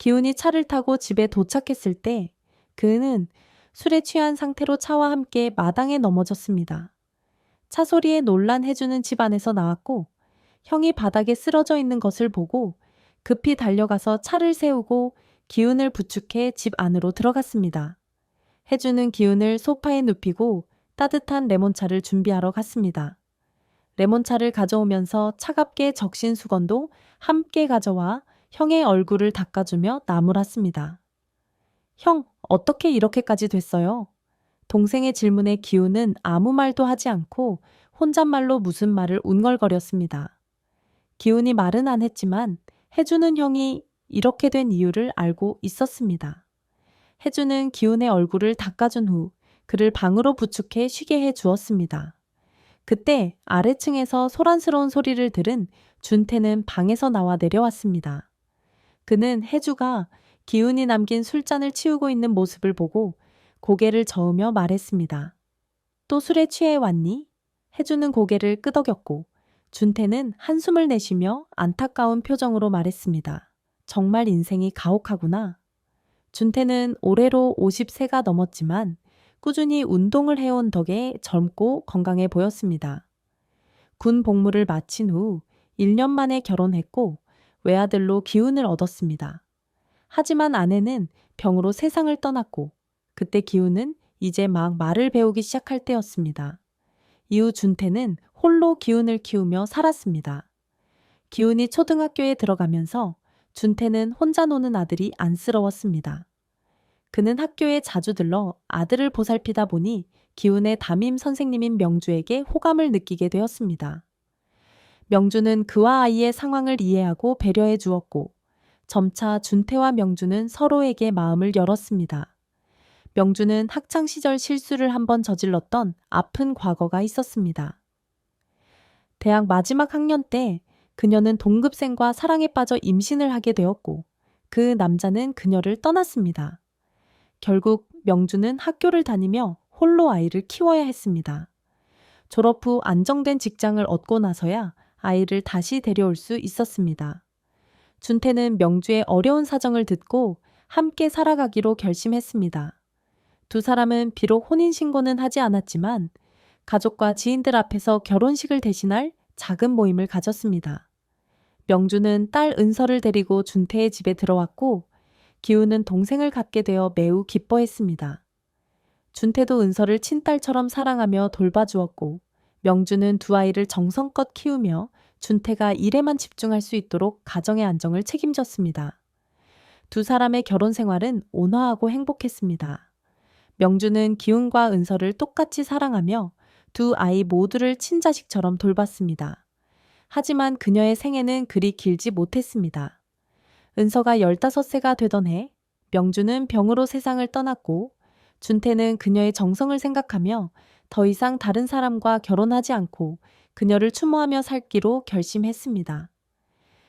기훈이 차를 타고 집에 도착했을 때 그는 술에 취한 상태로 차와 함께 마당에 넘어졌습니다. 차 소리에 놀란 혜주는 집 안에서 나왔고 형이 바닥에 쓰러져 있는 것을 보고 급히 달려가서 차를 세우고 기훈을 부축해 집 안으로 들어갔습니다. 혜주는 기훈을 소파에 눕히고 따뜻한 레몬차를 준비하러 갔습니다. 레몬차를 가져오면서 차갑게 적신 수건도 함께 가져와 형의 얼굴을 닦아주며 나무랐습니다. 형, 어떻게 이렇게까지 됐어요? 동생의 질문에 기훈은 아무 말도 하지 않고 혼잣말로 무슨 말을 운걸거렸습니다. 기훈이 말은 안 했지만 혜주는 형이 이렇게 된 이유를 알고 있었습니다. 혜주는 기훈의 얼굴을 닦아준 후 그를 방으로 부축해 쉬게 해 주었습니다. 그때 아래층에서 소란스러운 소리를 들은 준태는 방에서 나와 내려왔습니다. 그는 혜주가 기훈이 남긴 술잔을 치우고 있는 모습을 보고 고개를 저으며 말했습니다. 또 술에 취해 왔니? 혜주는 고개를 끄덕였고 준태는 한숨을 내쉬며 안타까운 표정으로 말했습니다. 정말 인생이 가혹하구나. 준태는 올해로 50세가 넘었지만 꾸준히 운동을 해온 덕에 젊고 건강해 보였습니다. 군 복무를 마친 후 1년 만에 결혼했고 외아들로 기훈을 얻었습니다. 하지만 아내는 병으로 세상을 떠났고 그때 기훈은 이제 막 말을 배우기 시작할 때였습니다. 이후 준태는 홀로 기훈을 키우며 살았습니다. 기훈이 초등학교에 들어가면서 준태는 혼자 노는 아들이 안쓰러웠습니다. 그는 학교에 자주 들러 아들을 보살피다 보니 기훈의 담임 선생님인 명주에게 호감을 느끼게 되었습니다. 명주는 그와 아이의 상황을 이해하고 배려해 주었고 점차 준태와 명주는 서로에게 마음을 열었습니다. 명주는 학창시절 실수를 한번 저질렀던 아픈 과거가 있었습니다. 대학 마지막 학년 때 그녀는 동급생과 사랑에 빠져 임신을 하게 되었고 그 남자는 그녀를 떠났습니다. 결국 명주는 학교를 다니며 홀로 아이를 키워야 했습니다. 졸업 후 안정된 직장을 얻고 나서야 아이를 다시 데려올 수 있었습니다. 준태는 명주의 어려운 사정을 듣고 함께 살아가기로 결심했습니다. 두 사람은 비록 혼인신고는 하지 않았지만 가족과 지인들 앞에서 결혼식을 대신할 작은 모임을 가졌습니다. 명주는 딸 은서를 데리고 준태의 집에 들어왔고 기훈은 동생을 갖게 되어 매우 기뻐했습니다. 준태도 은서를 친딸처럼 사랑하며 돌봐주었고 명주는 두 아이를 정성껏 키우며 준태가 일에만 집중할 수 있도록 가정의 안정을 책임졌습니다. 두 사람의 결혼 생활은 온화하고 행복했습니다. 명주는 기훈과 은서를 똑같이 사랑하며 두 아이 모두를 친자식처럼 돌봤습니다. 하지만 그녀의 생애는 그리 길지 못했습니다. 은서가 15세가 되던 해 명주는 병으로 세상을 떠났고 준태는 그녀의 정성을 생각하며 더 이상 다른 사람과 결혼하지 않고 그녀를 추모하며 살기로 결심했습니다.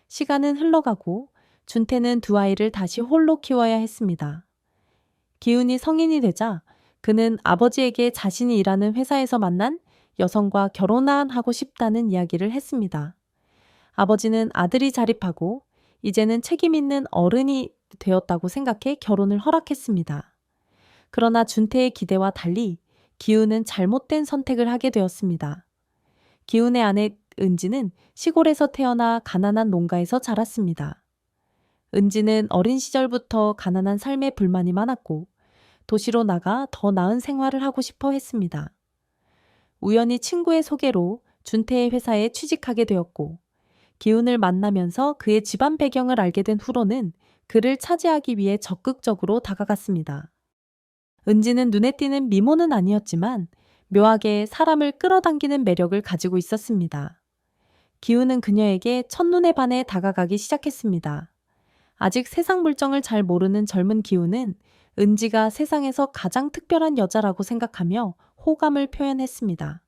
시간은 흘러가고 준태는 두 아이를 다시 홀로 키워야 했습니다. 기훈이 성인이 되자 그는 아버지에게 자신이 일하는 회사에서 만난 여성과 결혼하고 싶다는 이야기를 했습니다. 아버지는 아들이 자립하고 이제는 책임 있는 어른이 되었다고 생각해 결혼을 허락했습니다. 그러나 준태의 기대와 달리 기훈은 잘못된 선택을 하게 되었습니다. 기훈의 아내 은지는 시골에서 태어나 가난한 농가에서 자랐습니다. 은지는 어린 시절부터 가난한 삶에 불만이 많았고 도시로 나가 더 나은 생활을 하고 싶어 했습니다. 우연히 친구의 소개로 준태의 회사에 취직하게 되었고 기훈을 만나면서 그의 집안 배경을 알게 된 후로는 그를 차지하기 위해 적극적으로 다가갔습니다. 은지는 눈에 띄는 미모는 아니었지만 묘하게 사람을 끌어당기는 매력을 가지고 있었습니다. 기훈은 그녀에게 첫눈에 반해 다가가기 시작했습니다. 아직 세상 물정을 잘 모르는 젊은 기훈은 은지가 세상에서 가장 특별한 여자라고 생각하며 호감을 표현했습니다.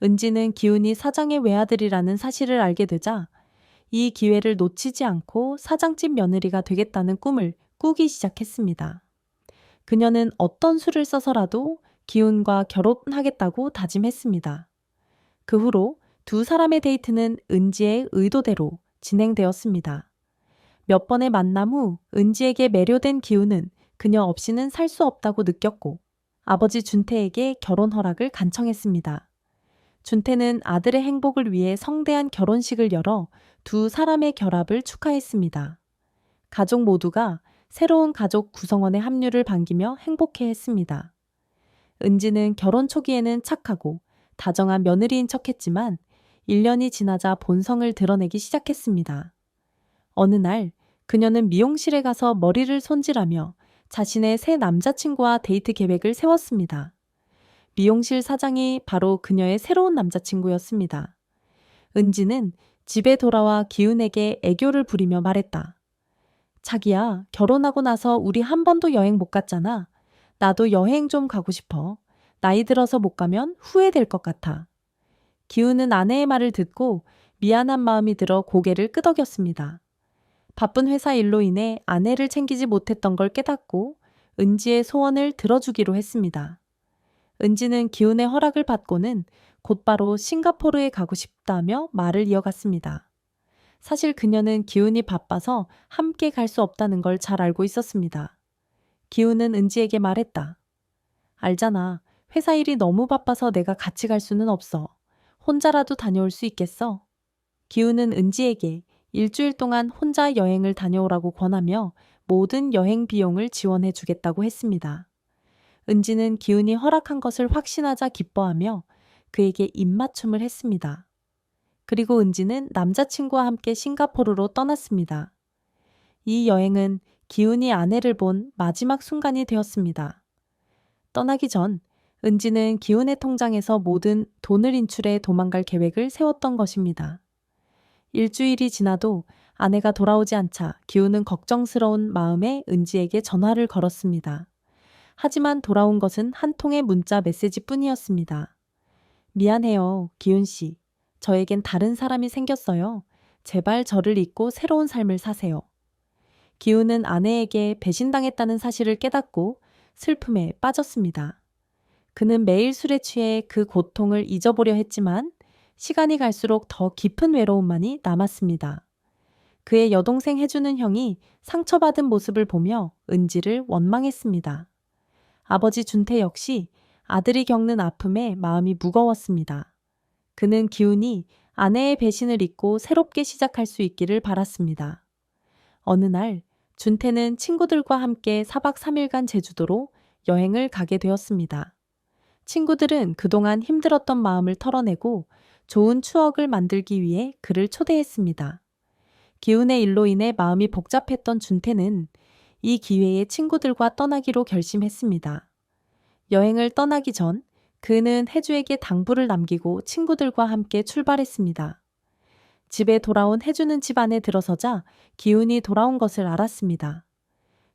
은지는 기훈이 사장의 외아들이라는 사실을 알게 되자 이 기회를 놓치지 않고 사장집 며느리가 되겠다는 꿈을 꾸기 시작했습니다. 그녀는 어떤 수를 써서라도 기훈과 결혼하겠다고 다짐했습니다. 그 후로 두 사람의 데이트는 은지의 의도대로 진행되었습니다. 몇 번의 만남 후 은지에게 매료된 기우는 그녀 없이는 살 수 없다고 느꼈고 아버지 준태에게 결혼 허락을 간청했습니다. 준태는 아들의 행복을 위해 성대한 결혼식을 열어 두 사람의 결합을 축하했습니다. 가족 모두가 새로운 가족 구성원의 합류를 반기며 행복해했습니다. 은지는 결혼 초기에는 착하고 다정한 며느리인 척했지만 1년이 지나자 본성을 드러내기 시작했습니다. 어느 날 그녀는 미용실에 가서 머리를 손질하며 자신의 새 남자친구와 데이트 계획을 세웠습니다. 미용실 사장이 바로 그녀의 새로운 남자친구였습니다. 은지는 집에 돌아와 기훈에게 애교를 부리며 말했다. 자기야, 결혼하고 나서 우리 한 번도 여행 못 갔잖아. 나도 여행 좀 가고 싶어. 나이 들어서 못 가면 후회될 것 같아. 기훈은 아내의 말을 듣고 미안한 마음이 들어 고개를 끄덕였습니다. 바쁜 회사 일로 인해 아내를 챙기지 못했던 걸 깨닫고 은지의 소원을 들어주기로 했습니다. 은지는 기훈의 허락을 받고는 곧바로 싱가포르에 가고 싶다며 말을 이어갔습니다. 사실 그녀는 기훈이 바빠서 함께 갈 수 없다는 걸 잘 알고 있었습니다. 기훈은 은지에게 말했다. 알잖아. 회사 일이 너무 바빠서 내가 같이 갈 수는 없어. 혼자라도 다녀올 수 있겠어? 기훈은 은지에게 일주일 동안 혼자 여행을 다녀오라고 권하며 모든 여행 비용을 지원해 주겠다고 했습니다. 은지는 기훈이 허락한 것을 확신하자 기뻐하며 그에게 입맞춤을 했습니다. 그리고 은지는 남자친구와 함께 싱가포르로 떠났습니다. 이 여행은 기훈이 아내를 본 마지막 순간이 되었습니다. 떠나기 전 은지는 기훈의 통장에서 모든 돈을 인출해 도망갈 계획을 세웠던 것입니다. 일주일이 지나도 아내가 돌아오지 않자 기훈은 걱정스러운 마음에 은지에게 전화를 걸었습니다. 하지만 돌아온 것은 한 통의 문자 메시지뿐이었습니다. 미안해요, 기훈 씨. 저에겐 다른 사람이 생겼어요. 제발 저를 잊고 새로운 삶을 사세요. 기훈은 아내에게 배신당했다는 사실을 깨닫고 슬픔에 빠졌습니다. 그는 매일 술에 취해 그 고통을 잊어보려 했지만 시간이 갈수록 더 깊은 외로움만이 남았습니다. 그의 여동생 해주는 형이 상처받은 모습을 보며 은지를 원망했습니다. 아버지 준태 역시 아들이 겪는 아픔에 마음이 무거웠습니다. 그는 기훈이 아내의 배신을 잊고 새롭게 시작할 수 있기를 바랐습니다. 어느 날 준태는 친구들과 함께 4박 3일간 제주도로 여행을 가게 되었습니다. 친구들은 그동안 힘들었던 마음을 털어내고 좋은 추억을 만들기 위해 그를 초대했습니다. 기훈의 일로 인해 마음이 복잡했던 준태는 이 기회에 친구들과 떠나기로 결심했습니다. 여행을 떠나기 전 그는 혜주에게 당부를 남기고 친구들과 함께 출발했습니다. 집에 돌아온 혜주는 집 안에 들어서자 기훈이 돌아온 것을 알았습니다.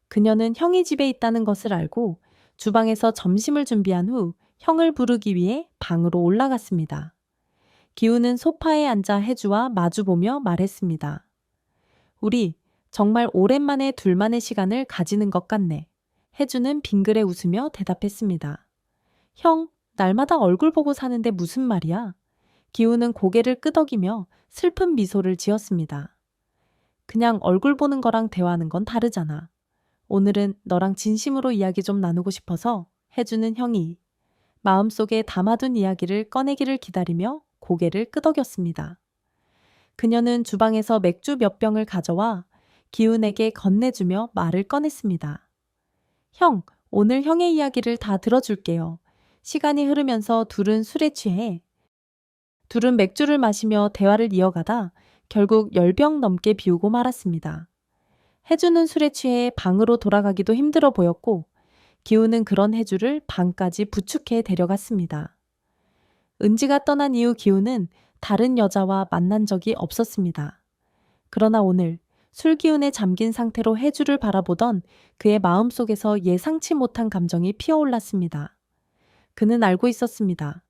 그녀는 형이 집에 있다는 것을 알고 주방에서 점심을 준비한 후 형을 부르기 위해 방으로 올라갔습니다. 기훈은 소파에 앉아 혜주와 마주보며 말했습니다. 우리 정말 오랜만에 둘만의 시간을 가지는 것 같네. 혜주는 빙그레 웃으며 대답했습니다. 형, 날마다 얼굴 보고 사는데 무슨 말이야? 기훈은 고개를 끄덕이며 슬픈 미소를 지었습니다. 그냥 얼굴 보는 거랑 대화하는 건 다르잖아. 오늘은 너랑 진심으로 이야기 좀 나누고 싶어서 혜주는 형이 마음속에 담아둔 이야기를 꺼내기를 기다리며 고개를 끄덕였습니다. 그녀는 주방에서 맥주 몇 병을 가져와 기훈에게 건네주며 말을 꺼냈습니다. 형, 오늘 형의 이야기를 다 들어줄게요. 시간이 흐르면서 둘은 술에 취해 둘은 맥주를 마시며 대화를 이어가다 결국 10병 넘게 비우고 말았습니다. 혜주는 술에 취해 방으로 돌아가기도 힘들어 보였고 기훈은 그런 혜주를 방까지 부축해 데려갔습니다. 은지가 떠난 이후 기훈은 다른 여자와 만난 적이 없었습니다. 그러나 오늘 술 기운에 잠긴 상태로 혜주를 바라보던 그의 마음속에서 예상치 못한 감정이 피어올랐습니다. 그는 알고 있었습니다.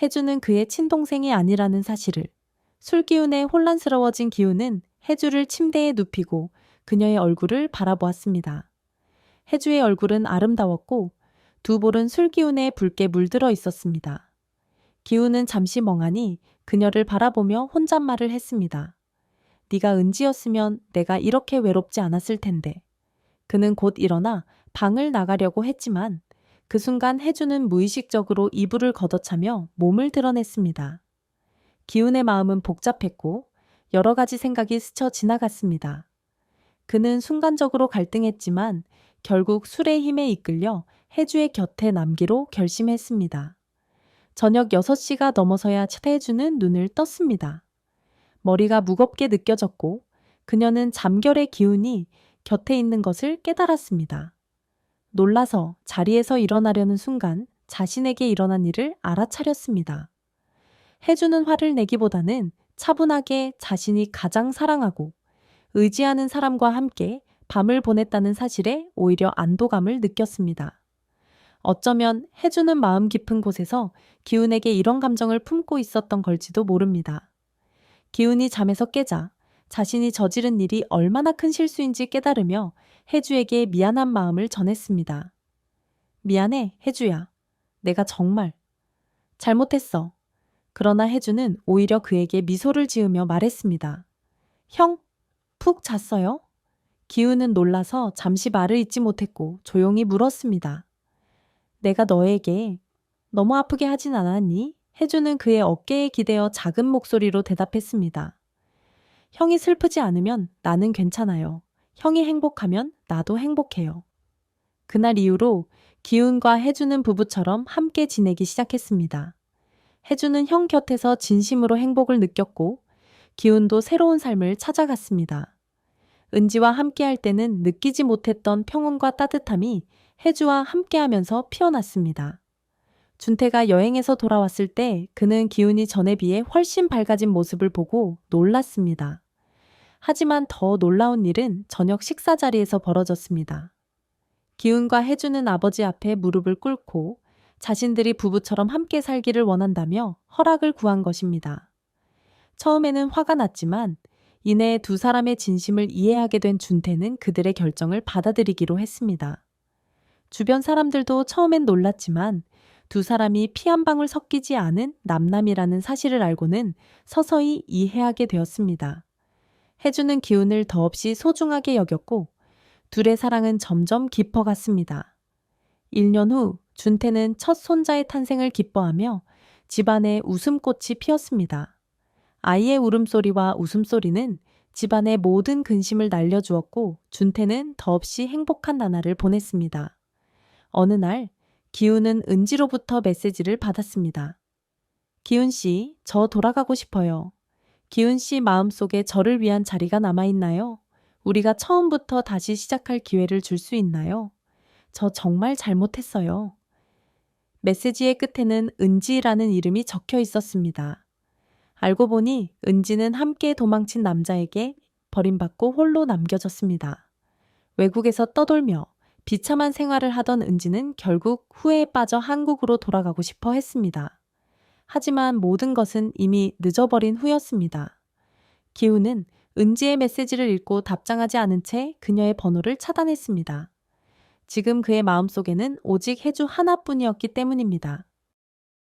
혜주는 그의 친동생이 아니라는 사실을. 술 기운에 혼란스러워진 기훈은 혜주를 침대에 눕히고 그녀의 얼굴을 바라보았습니다. 혜주의 얼굴은 아름다웠고 두 볼은 술 기운에 붉게 물들어 있었습니다. 기훈은 잠시 멍하니 그녀를 바라보며 혼잣말을 했습니다. 네가 은지였으면 내가 이렇게 외롭지 않았을 텐데. 그는 곧 일어나 방을 나가려고 했지만 그 순간 혜주는 무의식적으로 이불을 걷어차며 몸을 드러냈습니다. 기훈의 마음은 복잡했고 여러 가지 생각이 스쳐 지나갔습니다. 그는 순간적으로 갈등했지만 결국 술의 힘에 이끌려 혜주의 곁에 남기로 결심했습니다. 저녁 6시가 넘어서야 혜주는 눈을 떴습니다. 머리가 무겁게 느껴졌고 그녀는 잠결의 기운이 곁에 있는 것을 깨달았습니다. 놀라서 자리에서 일어나려는 순간 자신에게 일어난 일을 알아차렸습니다. 혜주는 화를 내기보다는 차분하게 자신이 가장 사랑하고 의지하는 사람과 함께 밤을 보냈다는 사실에 오히려 안도감을 느꼈습니다. 어쩌면 혜주는 마음 깊은 곳에서 기훈에게 이런 감정을 품고 있었던 걸지도 모릅니다. 기훈이 잠에서 깨자 자신이 저지른 일이 얼마나 큰 실수인지 깨달으며 혜주에게 미안한 마음을 전했습니다. 미안해, 혜주야. 내가 정말 잘못했어. 그러나 혜주는 오히려 그에게 미소를 지으며 말했습니다. 형, 푹 잤어요? 기훈은 놀라서 잠시 말을 잇지 못했고 조용히 물었습니다. 내가 너에게 너무 아프게 하진 않았니? 혜주는 그의 어깨에 기대어 작은 목소리로 대답했습니다. 형이 슬프지 않으면 나는 괜찮아요. 형이 행복하면 나도 행복해요. 그날 이후로 기훈과 혜주는 부부처럼 함께 지내기 시작했습니다. 혜주는 형 곁에서 진심으로 행복을 느꼈고 기훈도 새로운 삶을 찾아갔습니다. 은지와 함께할 때는 느끼지 못했던 평온과 따뜻함이 혜주와 함께하면서 피어났습니다. 준태가 여행에서 돌아왔을 때 그는 기훈이 전에 비해 훨씬 밝아진 모습을 보고 놀랐습니다. 하지만 더 놀라운 일은 저녁 식사 자리에서 벌어졌습니다. 기훈과 혜주는 아버지 앞에 무릎을 꿇고 자신들이 부부처럼 함께 살기를 원한다며 허락을 구한 것입니다. 처음에는 화가 났지만 이내 두 사람의 진심을 이해하게 된 준태는 그들의 결정을 받아들이기로 했습니다. 주변 사람들도 처음엔 놀랐지만 두 사람이 피 한 방울 섞이지 않은 남남이라는 사실을 알고는 서서히 이해하게 되었습니다. 혜주는 기훈을 더없이 소중하게 여겼고 둘의 사랑은 점점 깊어갔습니다. 1년 후 준태는 첫 손자의 탄생을 기뻐하며 집안에 웃음꽃이 피었습니다. 아이의 울음소리와 웃음소리는 집안의 모든 근심을 날려주었고 준태는 더없이 행복한 나날을 보냈습니다. 어느 날 기훈은 은지로부터 메시지를 받았습니다. 기훈 씨, 저 돌아가고 싶어요. 기훈 씨 마음속에 저를 위한 자리가 남아있나요? 우리가 처음부터 다시 시작할 기회를 줄 수 있나요? 저 정말 잘못했어요. 메시지의 끝에는 은지라는 이름이 적혀 있었습니다. 알고 보니 은지는 함께 도망친 남자에게 버림받고 홀로 남겨졌습니다. 외국에서 떠돌며 비참한 생활을 하던 은지는 결국 후회에 빠져 한국으로 돌아가고 싶어 했습니다. 하지만 모든 것은 이미 늦어버린 후였습니다. 기훈은 은지의 메시지를 읽고 답장하지 않은 채 그녀의 번호를 차단했습니다. 지금 그의 마음속에는 오직 혜주 하나뿐이었기 때문입니다.